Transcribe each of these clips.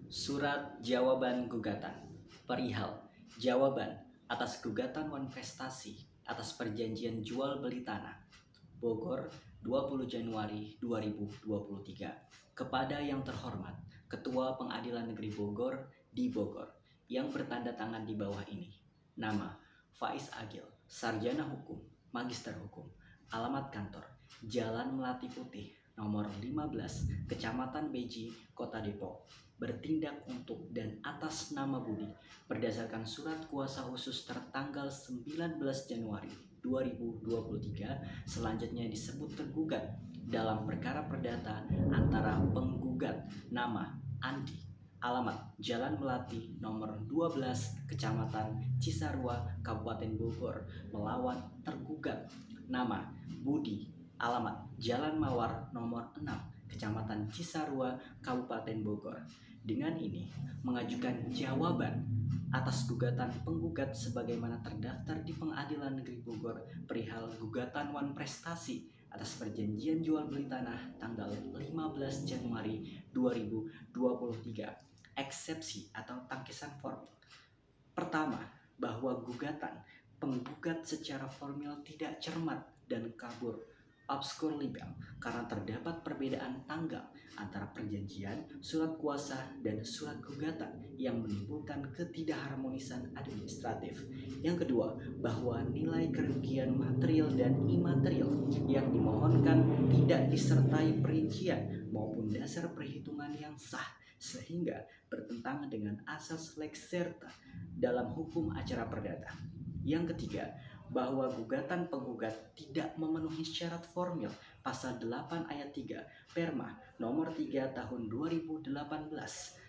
Surat jawaban gugatan perihal jawaban atas gugatan Wan Prestasi atas perjanjian jual beli tanah Bogor 20 Januari 2023 kepada yang terhormat Ketua Pengadilan Negeri Bogor di Bogor yang bertanda tangan di bawah ini. Nama Faiz Agil, Sarjana Hukum, Magister Hukum. Alamat kantor Jalan Melati Putih nomor 15, Kecamatan Beji, Kota Depok. Bertindak untuk dan atas nama Budi berdasarkan surat kuasa khusus tertanggal 19 Januari 2023 selanjutnya disebut tergugat dalam perkara perdata antara penggugat nama Andi, alamat Jalan Melati nomor 12, Kecamatan Cisarua, Kabupaten Bogor, melawan tergugat nama Budi, alamat Jalan Mawar nomor 6, Kecamatan Cisarua, Kabupaten Bogor. Dengan ini mengajukan jawaban atas gugatan penggugat sebagaimana terdaftar di Pengadilan Negeri Bogor perihal gugatan Wan Prestasi atas perjanjian jual beli tanah tanggal 15 Januari 2023. Eksepsi atau tangkisan formil. Pertama, bahwa gugatan penggugat secara formil tidak cermat dan kabur obskur libel karena terdapat perbedaan tanggal antara perjanjian, surat kuasa, dan surat gugatan yang menimbulkan ketidakharmonisan administratif. Yang kedua, bahwa nilai kerugian material dan imaterial yang dimohonkan tidak disertai perincian maupun dasar perhitungan yang sah sehingga bertentangan dengan asas lex serta dalam hukum acara perdata. Yang ketiga, bahwa gugatan penggugat tidak memenuhi syarat formil pasal 8 ayat 3 Perma nomor 3 tahun 2018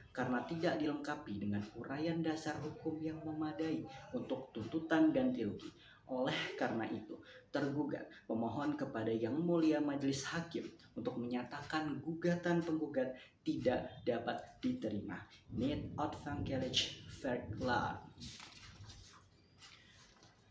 karena tidak dilengkapi dengan uraian dasar hukum yang memadai untuk tuntutan ganti rugi. Oleh karena itu, tergugat memohon kepada Yang Mulia Majelis Hakim untuk menyatakan gugatan penggugat tidak dapat diterima. Need advantage verklaar.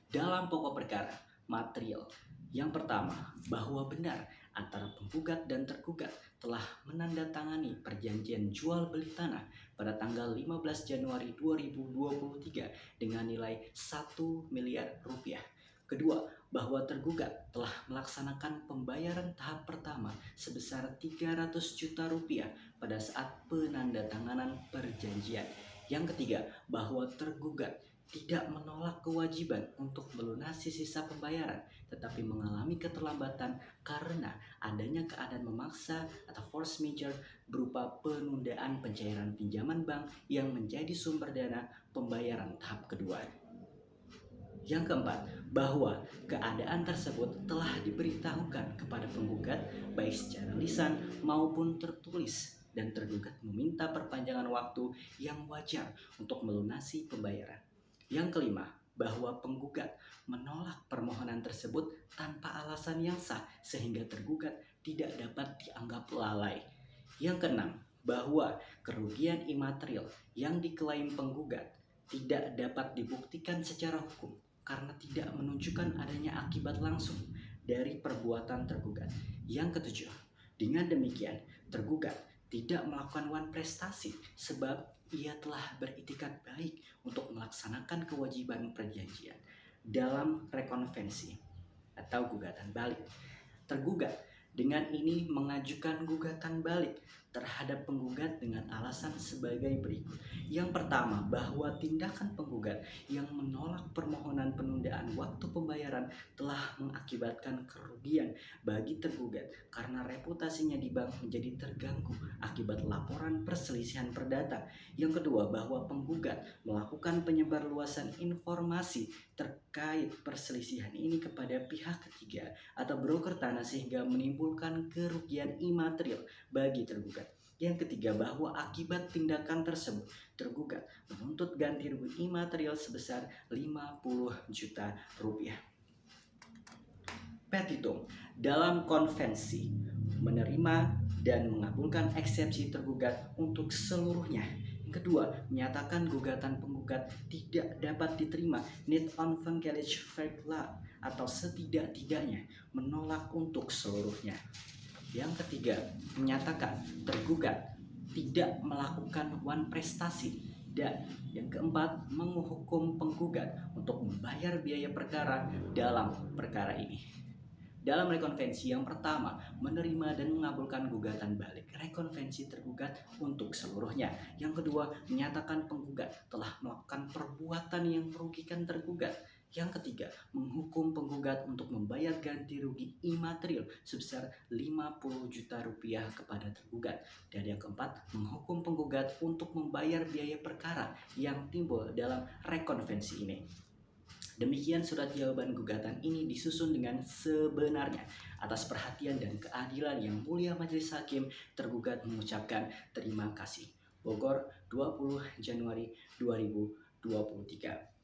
Dalam pokok perkara material yang pertama, bahwa benar antara penggugat dan tergugat telah menandatangani perjanjian jual beli tanah pada tanggal 15 Januari 2023 dengan nilai 1 miliar rupiah. Kedua, bahwa tergugat telah melaksanakan pembayaran tahap pertama sebesar 300 juta rupiah pada saat penandatanganan perjanjian. Yang ketiga, bahwa tergugat tidak menolak kewajiban untuk melunasi sisa pembayaran, tetapi mengalami keterlambatan karena adanya keadaan memaksa atau force majeure berupa penundaan pencairan pinjaman bank yang menjadi sumber dana pembayaran tahap kedua. Yang keempat, bahwa keadaan tersebut telah diberitahukan kepada penggugat baik secara lisan maupun tertulis dan tergugat meminta perpanjangan waktu yang wajar untuk melunasi pembayaran. Yang kelima, bahwa penggugat menolak permohonan tersebut tanpa alasan yang sah sehingga tergugat tidak dapat dianggap lalai. Yang keenam, bahwa kerugian imaterial yang diklaim penggugat tidak dapat dibuktikan secara hukum karena tidak menunjukkan adanya akibat langsung dari perbuatan tergugat. Yang ketujuh, dengan demikian tergugat tidak melakukan wan prestasi sebab ia telah beritikat baik untuk melaksanakan kewajiban perjanjian dalam rekonvensi atau gugatan balik. Tergugat dengan ini mengajukan gugatan balik terhadap penggugat dengan alasan sebagai berikut. Yang pertama, bahwa tindakan penggugat yang menolak permohonan penundaan waktu pembayaran telah mengakibatkan kerugian bagi tergugat karena reputasinya di bank menjadi terganggu akibat laporan perselisihan perdata. Yang kedua, bahwa penggugat melakukan penyebarluasan informasi terkait perselisihan ini kepada pihak ketiga atau broker tanah sehingga menimbulkan kerugian imaterial bagi tergugat. Yang ketiga, bahwa akibat tindakan tersebut tergugat menuntut ganti rugi imaterial sebesar 50 juta rupiah. Petitum dalam konvensi menerima dan mengabulkan eksepsi tergugat untuk seluruhnya. Yang kedua, menyatakan gugatan penggugat tidak dapat diterima need advantage verklaar atau setidak-tidaknya menolak untuk seluruhnya. Yang ketiga, menyatakan tergugat tidak melakukan wan prestasi. Dan yang keempat, menghukum penggugat untuk membayar biaya perkara dalam perkara ini. Dalam rekonvensi yang pertama, menerima dan mengabulkan gugatan balik rekonvensi tergugat untuk seluruhnya. Yang kedua, menyatakan penggugat telah melakukan perbuatan yang merugikan tergugat. Yang ketiga, menghukum penggugat untuk membayar ganti rugi imaterial sebesar 50 juta rupiah kepada tergugat. Dan yang keempat, menghukum penggugat untuk membayar biaya perkara yang timbul dalam rekonvensi ini. Demikian surat jawaban gugatan ini disusun dengan sebenarnya. Atas perhatian dan keadilan yang mulia Majelis Hakim, tergugat mengucapkan terima kasih. Bogor, 20 Januari 2023.